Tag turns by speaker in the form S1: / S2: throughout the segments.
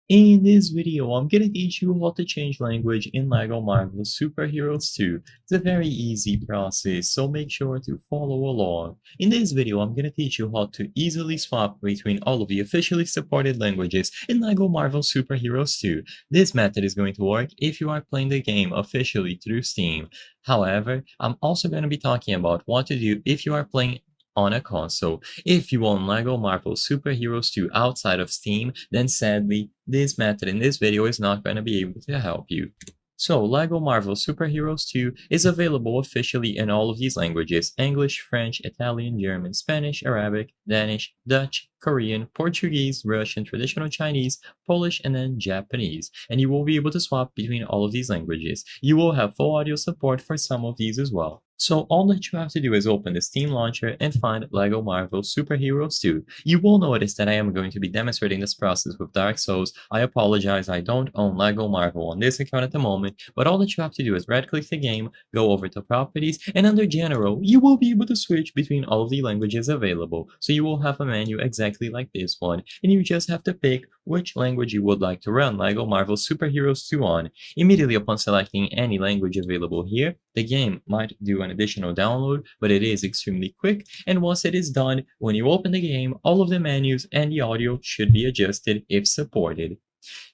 S1: In this video, I'm gonna teach you how to change language in LEGO Marvel Super Heroes 2. It's a very easy process, so make sure to follow along. In this video, I'm gonna teach you how to easily swap between all of the officially supported languages in LEGO Marvel Super Heroes 2. This method is going to work if you are playing the game officially through Steam. However, I'm also going to be talking about what to do if you are playing on a console. If you own LEGO Marvel Super Heroes 2 outside of Steam, then sadly, this method in this video is not going to be able to help you. So, LEGO Marvel Super Heroes 2 is available officially in all of these languages: English, French, Italian, German, Spanish, Arabic, Danish, Dutch, Korean, Portuguese, Russian, traditional Chinese, Polish, and then Japanese. And you will be able to swap between all of these languages. You will have full audio support for some of these as well. So all that you have to do is open the Steam launcher and find LEGO Marvel Super Heroes 2. You will notice that I am going to be demonstrating this process with Dark Souls. I apologize, I don't own LEGO Marvel on this account at the moment, but all that you have to do is right-click the game, go over to Properties, and under General, you will be able to switch between all of the languages available. So you will have a menu exactly like this one, and you just have to pick which language you would like to run LEGO Marvel Super Heroes 2 on. Immediately upon selecting any language available here, the game might do an additional download, but it is extremely quick, and once it is done, when you open the game, all of the menus and the audio should be adjusted if supported.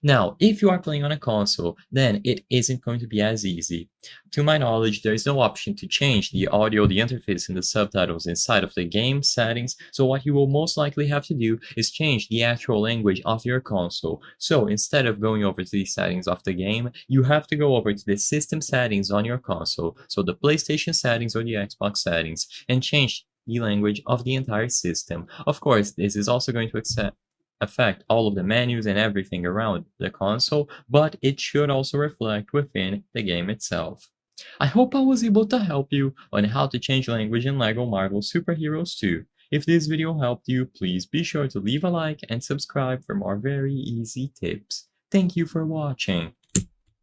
S1: Now, if you are playing on a console, then it isn't going to be as easy. To my knowledge, there is no option to change the audio, the interface, and the subtitles inside of the game settings, so what you will most likely have to do is change the actual language of your console. So instead of going over to the settings of the game, you have to go over to the system settings on your console, so the PlayStation settings or the Xbox settings, and change the language of the entire system. Of course, this is also going to affect all of the menus and everything around the console, but it should also reflect within the game itself. I hope I was able to help you on how to change language in LEGO Marvel Super Heroes 2. If this video helped you, please be sure to leave a like and subscribe for more very easy tips. Thank you for watching.